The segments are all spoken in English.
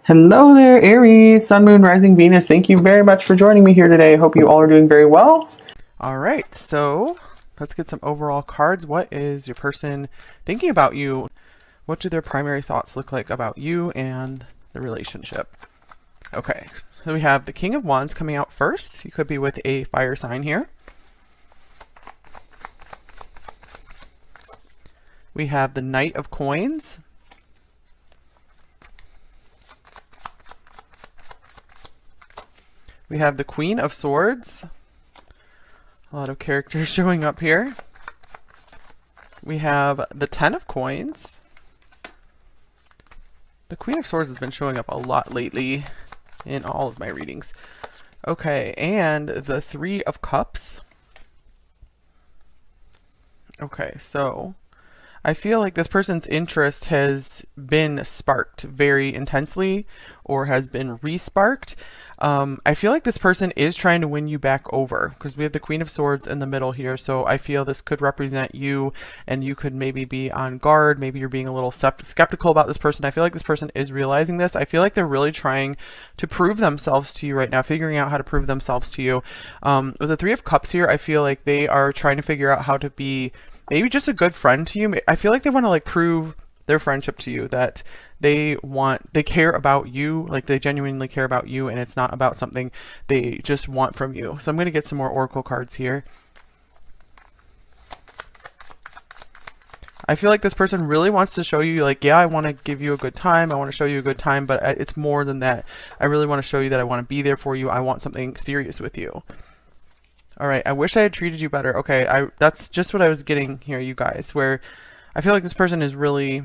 Hello there, Aries, Sun, Moon, Rising, Venus. Thank you very much for joining me here today. I hope you all are doing very well. All right, so let's get some overall cards. What is your person thinking about you? What do their primary thoughts look like about you and the relationship? Okay, so we have the King of Wands coming out first. You could be with a fire sign here. We have the Knight of Coins. We have the Queen of Swords. A lot of characters showing up here. We have the Ten of Coins. The Queen of Swords has been showing up a lot lately in all of my readings. Okay, and the Three of Cups. Okay, so I feel like this person's interest has been sparked very intensely or has been re-sparked. I feel like this person is trying to win you back over because we have the Queen of Swords in the middle here. So I feel this could represent you and you could maybe be on guard. Maybe you're being a little skeptical about this person. I feel like this person is realizing this. I feel like they're really trying to prove themselves to you right now, figuring out how to prove themselves to you. With the Three of Cups here, I feel like they are trying to figure out how to be maybe just a good friend to you. I feel like they want to like prove their friendship to you, that they care about you, like they genuinely care about you, and it's not about something they just want from you. So I'm going to get some more oracle cards here. I feel like this person really wants to show you, like, yeah, I want to give you a good time, I want to show you a good time, but it's more than that. I really want to show you that I want to be there for you. I want something serious with you. All right, I wish I had treated you better. Okay, that's just what I was getting here, you guys, where I feel like this person is really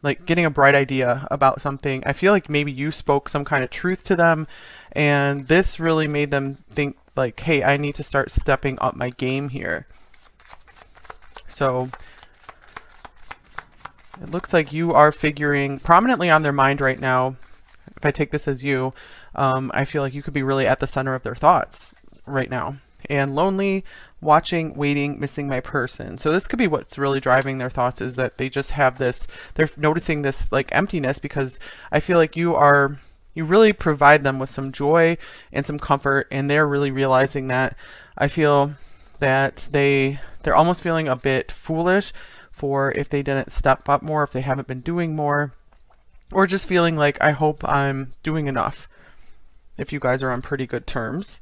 like getting a bright idea about something. I feel like maybe you spoke some kind of truth to them, and this really made them think like, hey, I need to start stepping up my game here. So it looks like you are figuring prominently on their mind right now. If I take this as you, I feel like you could be really at the center of their thoughts right now. And lonely, watching, waiting, missing my person. So this could be what's really driving their thoughts, is that they just have this, they're noticing this like emptiness, because I feel like you really provide them with some joy and some comfort, and they're really realizing that. I feel that they're almost feeling a bit foolish for if they didn't step up more, if they haven't been doing more, or just feeling like, I hope I'm doing enough, if you guys are on pretty good terms.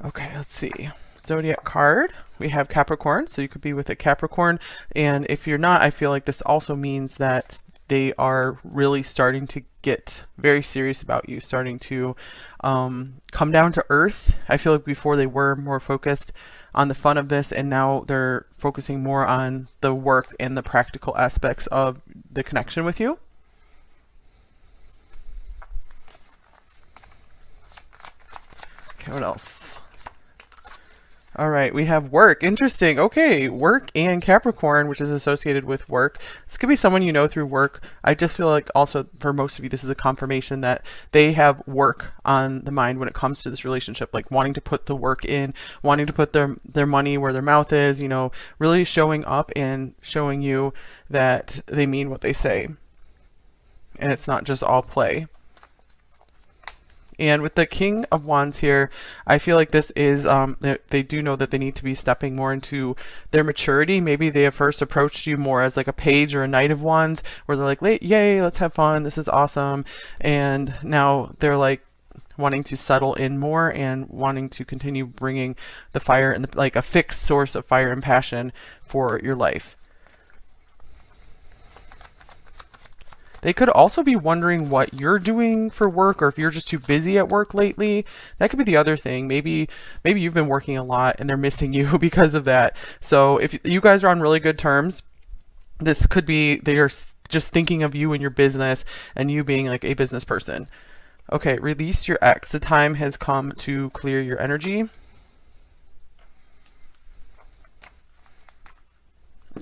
Okay, let's see. Zodiac card. We have Capricorn, so you could be with a Capricorn. And if you're not, I feel like this also means that they are really starting to get very serious about you, starting to come down to earth. I feel like before they were more focused on the fun of this, and now they're focusing more on the work and the practical aspects of the connection with you. Okay, what else? All right, we have work. Interesting. Okay, work and Capricorn, which is associated with work. This could be someone you know through work. I just feel like also for most of you, this is a confirmation that they have work on the mind when it comes to this relationship, like wanting to put the work in, wanting to put their money where their mouth is, you know, really showing up and showing you that they mean what they say. And it's not just all play. And with the King of Wands here, I feel like this is, they do know that they need to be stepping more into their maturity. Maybe they have first approached you more as like a page or a Knight of Wands, where they're like, yay, let's have fun, this is awesome. And now they're like wanting to settle in more and wanting to continue bringing the fire and like a fixed source of fire and passion for your life. They could also be wondering what you're doing for work, or if you're just too busy at work lately. That could be the other thing. Maybe you've been working a lot and they're missing you because of that. So if you guys are on really good terms, this could be they are just thinking of you and your business and you being like a business person. Okay, release your ex. The time has come to clear your energy.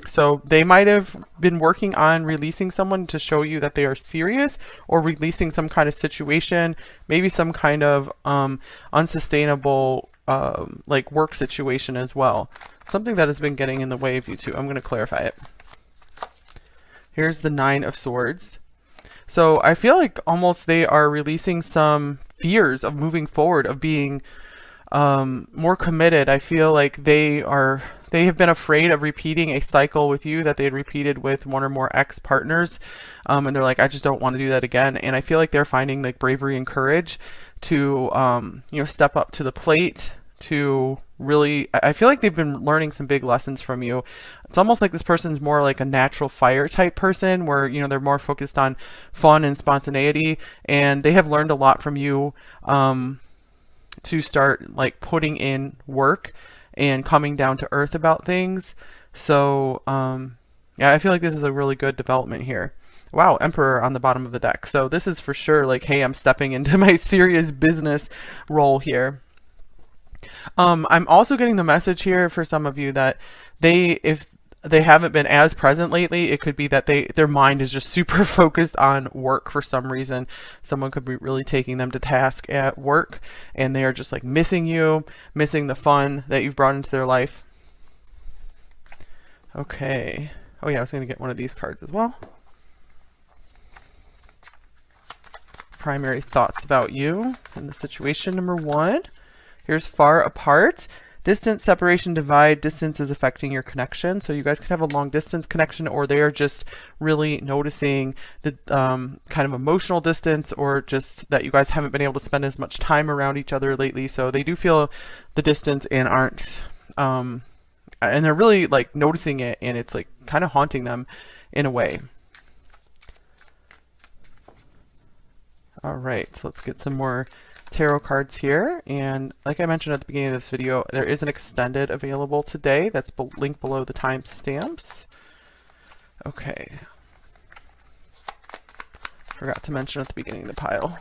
So they might have been working on releasing someone to show you that they are serious, or releasing some kind of situation, maybe some kind of unsustainable like work situation as well. Something that has been getting in the way of you two. I'm going to clarify it. Here's the Nine of Swords. So I feel like almost they are releasing some fears of moving forward, of being more committed. I feel like they have been afraid of repeating a cycle with you that they had repeated with one or more ex-partners, and they're like, I just don't want to do that again. And I feel like they're finding like bravery and courage to step up to the plate, to really, I feel like they've been learning some big lessons from you. It's almost like this person's more like a natural fire type person, where they're more focused on fun and spontaneity, and they have learned a lot from you, to start like putting in work and coming down to earth about things. So yeah, I feel like this is a really good development here. Wow, Emperor on the bottom of the deck. So this is for sure like, hey, I'm stepping into my serious business role here. I'm also getting the message here for some of you that if they haven't been as present lately, it could be that their mind is just super focused on work for some reason. Someone could be really taking them to task at work, and they are just like missing you, missing the fun that you've brought into their life. Okay. Oh yeah, I was going to get one of these cards as well. Primary thoughts about you in the situation, number 1. Here's far apart. Distance, separation, divide. Distance is affecting your connection. So you guys could have a long distance connection, or they are just really noticing the kind of emotional distance, or just that you guys haven't been able to spend as much time around each other lately. So they do feel the distance and aren't, and they're really like noticing it, and it's like kind of haunting them in a way. All right, so let's get some more tarot cards here. And like I mentioned at the beginning of this video, there is an extended available today. That's linked below the timestamps. Okay. Forgot to mention at the beginning of the pile.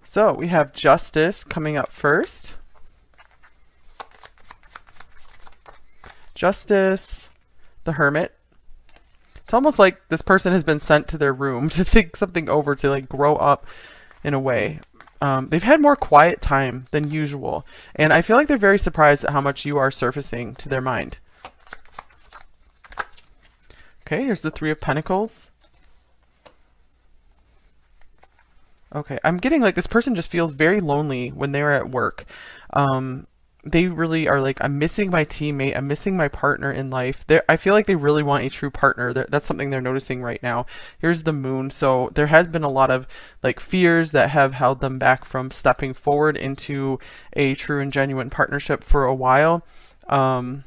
So we have Justice coming up first. Justice, the Hermit. It's almost like this person has been sent to their room to think something over, to like grow up in a way. They've had more quiet time than usual, and I feel like they're very surprised at how much you are surfacing to their mind. Okay, here's the Three of Pentacles. Okay, I'm getting like this person just feels very lonely when they're at work. They really are like, I'm missing my teammate, I'm missing my partner in life. I feel like they really want a true partner. That's something they're noticing right now. Here's the Moon. So there has been a lot of like fears that have held them back from stepping forward into a true and genuine partnership for a while. Or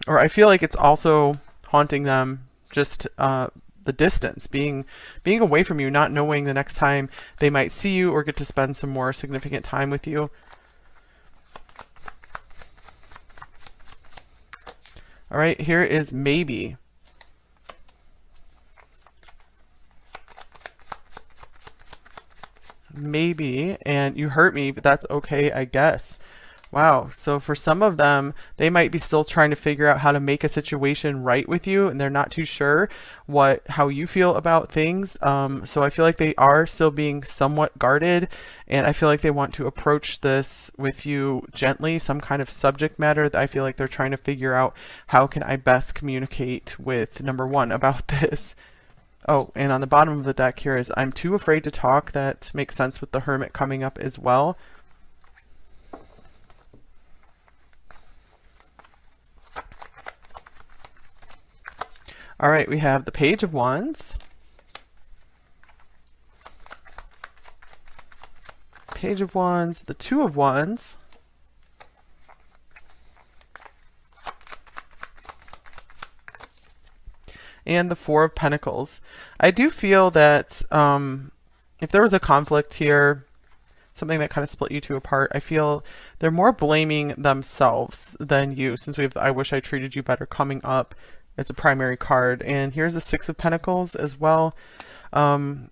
I feel like it's also haunting them, just the distance, being away from you, not knowing the next time they might see you or get to spend some more significant time with you. All right, here is Maybe. Maybe, and you hurt me, but that's okay, I guess. Wow, so for some of them, they might be still trying to figure out how to make a situation right with you, and they're not too sure how you feel about things. So I feel like they are still being somewhat guarded, and I feel like they want to approach this with you gently, some kind of subject matter that I feel like they're trying to figure out, how can I best communicate with number 1 about this. Oh, and on the bottom of the deck here is I'm too afraid to talk. That makes sense with the Hermit coming up as well. All right, we have the Page of Wands. Page of Wands, the Two of Wands. And the Four of Pentacles. I do feel that if there was a conflict here, something that kind of split you two apart, I feel they're more blaming themselves than you, since we have I Wish I Treated You Better coming up as a primary card. And here's the Six of Pentacles as well. I'm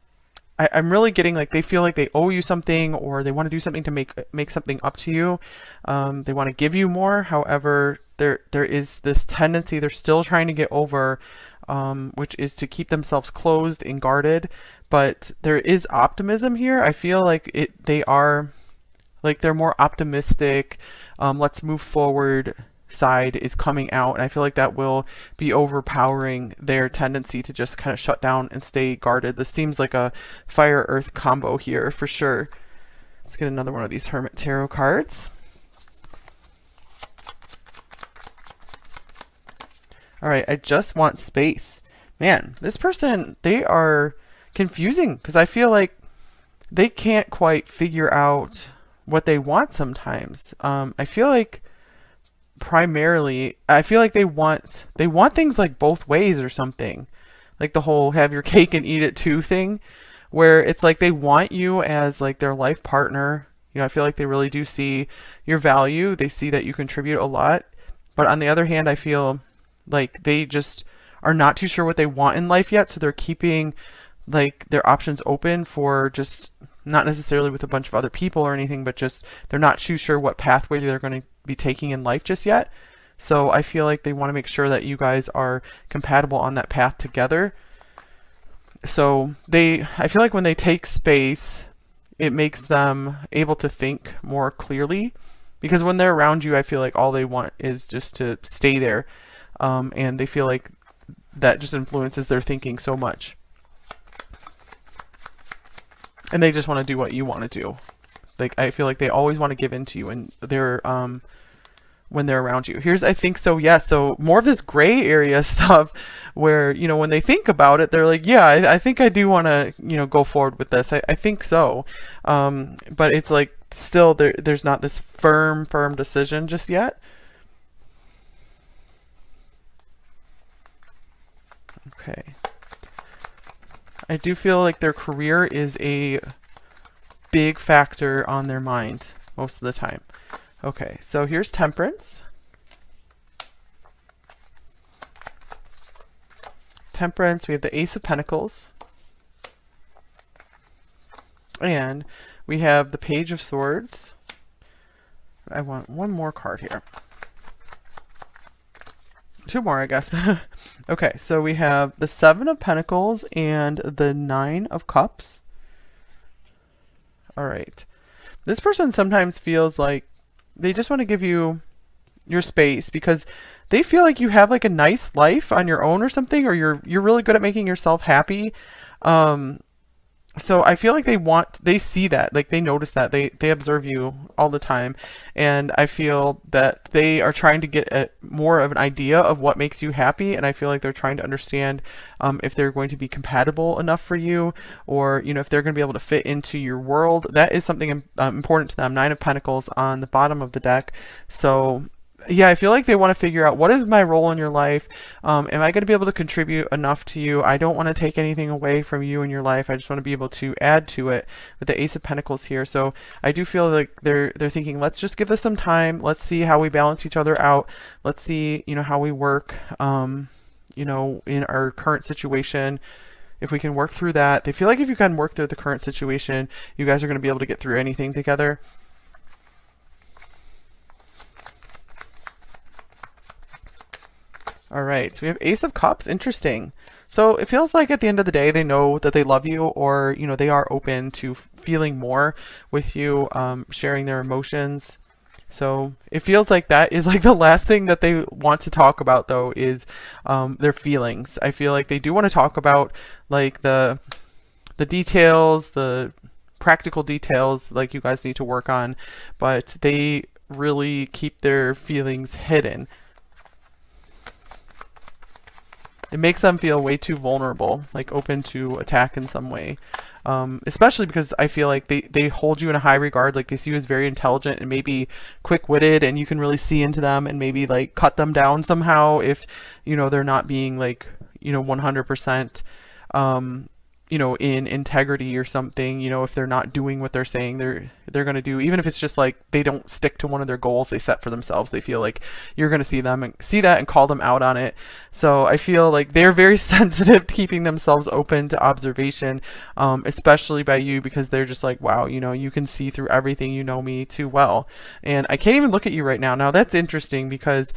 really getting like they feel like they owe you something, or they want to do something to make something up to you. They want to give you more. However, there is this tendency they're still trying to get over, which is to keep themselves closed and guarded. But there is optimism here. I feel like they are like, they're more optimistic. Let's move forward side is coming out, and I feel like that will be overpowering their tendency to just kind of shut down and stay guarded. This seems like a fire earth combo here for sure. Let's get another one of these Hermit Tarot cards. All right, I just want space. Man, this person, they are confusing because I feel like they can't quite figure out what they want sometimes. I feel like primarily, I feel like they want things like both ways or something. Like the whole have your cake and eat it too thing, where it's like they want you as like their life partner. You know, I feel like they really do see your value. They see that you contribute a lot. But on the other hand, I feel like they just are not too sure what they want in life yet, so they're keeping like their options open for just not necessarily with a bunch of other people or anything, but just they're not too sure what pathway they're going to be taking in life just yet. So I feel like they want to make sure that you guys are compatible on that path together. So I feel like when they take space, it makes them able to think more clearly, because when they're around you, I feel like all they want is just to stay there. And they feel like that just influences their thinking so much. And they just want to do what you want to do. Like, I feel like they always want to give in to you, and they're, when they're around you. Here's, I think so, yeah, so more of this gray area stuff where, you know, when they think about it, they're like, yeah, I think I do want to, you know, go forward with this. I think so. But it's like, still, there's not this firm decision just yet. Okay. I do feel like their career is a big factor on their mind most of the time. Okay, so here's Temperance. Temperance, we have the Ace of Pentacles. And we have the Page of Swords. I want one more card here. Two more, I guess. Okay, so we have the Seven of Pentacles and the Nine of Cups. All right. This person sometimes feels like they just want to give you your space because they feel like you have like a nice life on your own or something, or you're really good at making yourself happy. So I feel like they see that, like they notice that, they observe you all the time, and I feel that they are trying to get more of an idea of what makes you happy, and I feel like they're trying to understand if they're going to be compatible enough for you, or, you know, if they're going to be able to fit into your world. That is something important to them. Nine of Pentacles on the bottom of the deck. So yeah, I feel like they want to figure out, what is my role in your life? Am I going to be able to contribute enough to you? I don't want to take anything away from you in your life. I just want to be able to add to it with the Ace of Pentacles here. So I do feel like they're thinking, let's just give this some time. Let's see how we balance each other out. Let's see, you know, how we work, you know, in our current situation. If we can work through that. They feel like if you can work through the current situation, you guys are going to be able to get through anything together. All right, so we have Ace of Cups. Interesting. So it feels like at the end of the day, they know that they love you, or, you know, they are open to feeling more with you, sharing their emotions. So it feels like that is like the last thing that they want to talk about, though, is their feelings. I feel like they do want to talk about like the details, the practical details, like you guys need to work on, but they really keep their feelings hidden. It makes them feel way too vulnerable, like open to attack in some way. Especially because I feel like they hold you in a high regard, like they see you as very intelligent and maybe quick-witted, and you can really see into them and maybe like cut them down somehow if, you know, they're not being like, you know, 100%, you know, in integrity or something. You know, if they're not doing what they're saying they're going to do, even if it's just like they don't stick to one of their goals they set for themselves, they feel like you're going to see them and see that and call them out on it. So I feel like they're very sensitive to keeping themselves open to observation, especially by you, because they're just like, wow, you know, you can see through everything, you know me too well, and I can't even look at you right now. Now that's interesting because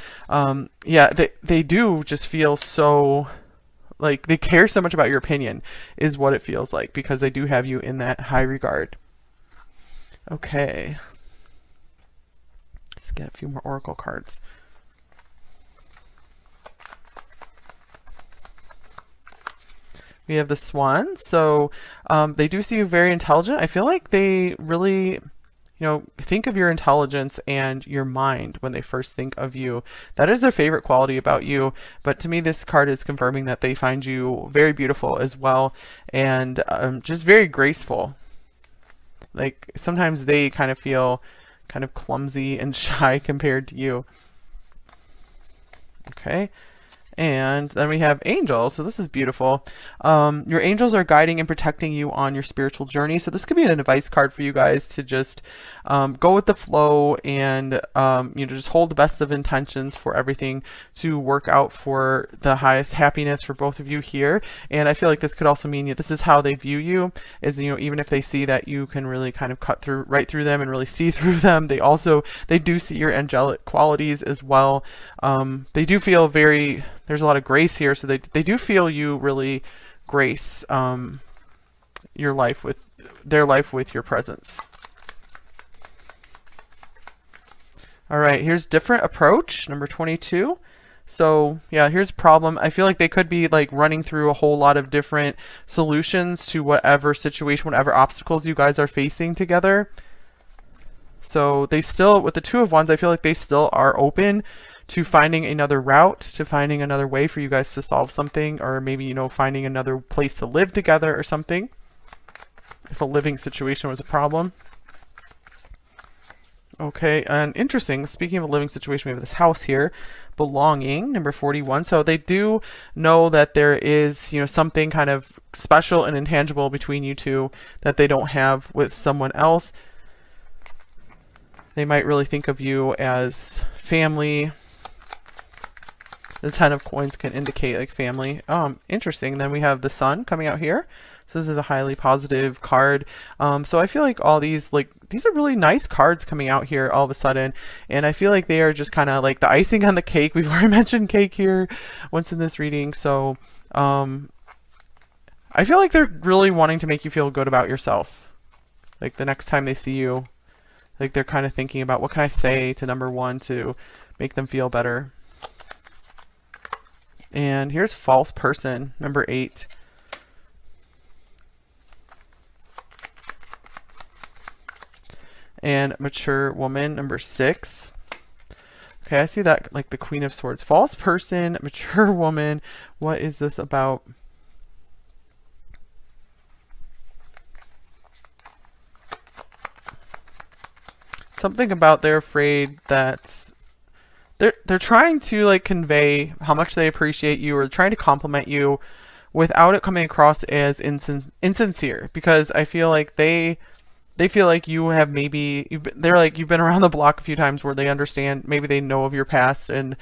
yeah, they do just feel so like they care so much about your opinion, is what it feels like, because they do have you in that high regard. Okay, let's get a few more oracle cards. We have the Swan. So they do see you very intelligent. I feel like they really, think of your intelligence and your mind when they first think of you. That is their favorite quality about you. But to me, this card is confirming that they find you very beautiful as well, and just very graceful. Like sometimes they kind of feel kind of clumsy and shy compared to you. Okay. And then we have angels. So this is beautiful. Your angels are guiding and protecting you on your spiritual journey. So this could be an advice card for you guys to just go with the flow and just hold the best of intentions for everything to work out for the highest happiness for both of you here. And I feel like this could also mean that this is how they view you, is even if they see that you can really kind of cut through right through them and really see through them, they do see your angelic qualities as well. They do feel there's a lot of grace here, so they do feel you really grace their life with your presence. All right, here's different approach, number 22. So yeah, here's a problem. I feel like they could be like running through a whole lot of different solutions to whatever situation, whatever obstacles you guys are facing together. So they still, with the Two of Wands, I feel like they still are open to finding another route, to finding another way for you guys to solve something, or maybe, finding another place to live together or something, if a living situation was a problem. Okay, and interesting, speaking of a living situation, we have this house here, belonging, number 41. So they do know that there is, something kind of special and intangible between you two that they don't have with someone else. They might really think of you as family. The 10 of coins can indicate like family. Interesting. Then we have the Sun coming out here. So this is a highly positive card. So I feel like all these are really nice cards coming out here all of a sudden. And I feel like they are just kind of like the icing on the cake. We've already mentioned cake here once in this reading. So I feel like they're really wanting to make you feel good about yourself. Like the next time they see you, like they're kind of thinking about what can I say to number 1 to make them feel better. And here's false person, number 8. And mature woman, number 6. Okay, I see that like the Queen of Swords. False person, mature woman. What is this about? Something about they're afraid that they're trying to like convey how much they appreciate you, or trying to compliment you without it coming across as insincere, because I feel like they feel like you have you've been around the block a few times, where they understand, maybe they know of your past, and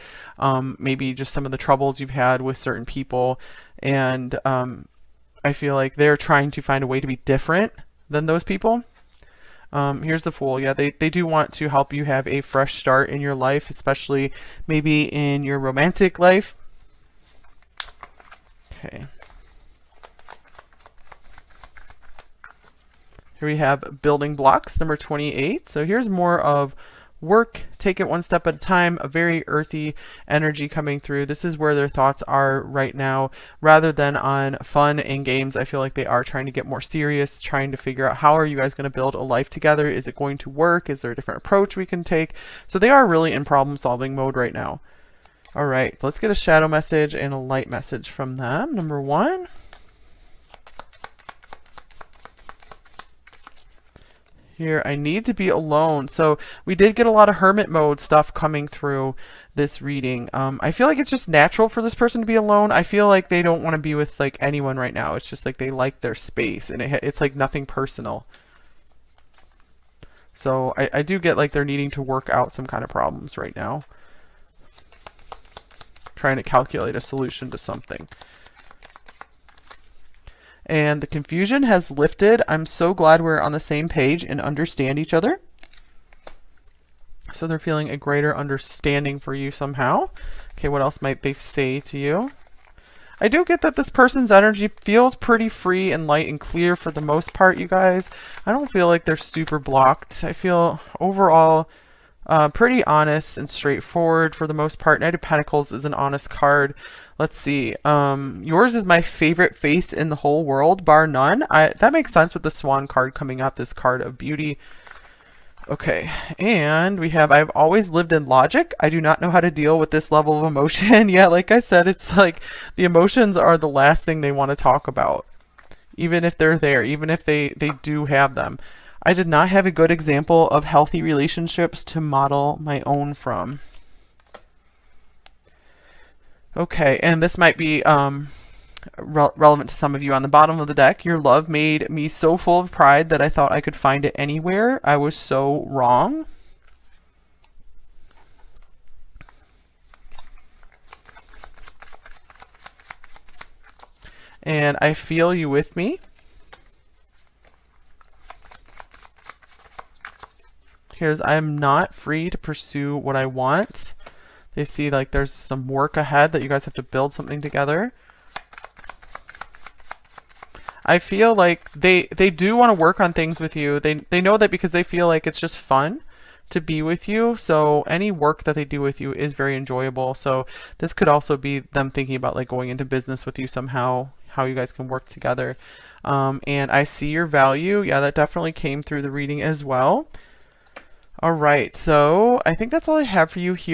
maybe just some of the troubles you've had with certain people, and I feel like they're trying to find a way to be different than those people. Here's the Fool. Yeah, they do want to help you have a fresh start in your life, especially maybe in your romantic life. Okay. Here we have building blocks, number 28. So here's more of work, take it one step at a time, a very earthy energy coming through. This is where their thoughts are right now, rather than on fun and games. I feel like they are trying to get more serious, trying to figure out how are you guys going to build a life together? Is it going to work? Is there a different approach we can take? So they are really in problem solving mode right now. All right, let's get a shadow message and a light message from them. Number 1. Here, I need to be alone. So we did get a lot of hermit mode stuff coming through this reading. I feel like it's just natural for this person to be alone. I feel like they don't want to be with like anyone right now. It's just like they like their space, and it's like nothing personal. So I do get like they're needing to work out some kind of problems right now, trying to calculate a solution to something. And the confusion has lifted. I'm so glad we're on the same page and understand each other. So they're feeling a greater understanding for you somehow. Okay, what else might they say to you? I do get that this person's energy feels pretty free and light and clear for the most part, you guys. I don't feel like they're super blocked. I feel overall Pretty honest and straightforward for the most part. Knight of Pentacles is an honest card. Let's see. Yours is my favorite face in the whole world, bar none. That makes sense with the Swan card coming up, this card of beauty. Okay, and we have, I've always lived in logic. I do not know how to deal with this level of emotion. Yeah, like I said, it's like the emotions are the last thing they want to talk about, even if they're there, even if they do have them. I did not have a good example of healthy relationships to model my own from. Okay, and this might be relevant to some of you. On the bottom of the deck, your love made me so full of pride that I thought I could find it anywhere. I was so wrong. And I feel you with me. Here's, I'm not free to pursue what I want. They see like there's some work ahead that you guys have to build something together. I feel like they do want to work on things with you. They know that because they feel like it's just fun to be with you. So any work that they do with you is very enjoyable. So this could also be them thinking about like going into business with you somehow, how you guys can work together. And I see your value. Yeah, that definitely came through the reading as well. All right, so I think that's all I have for you here.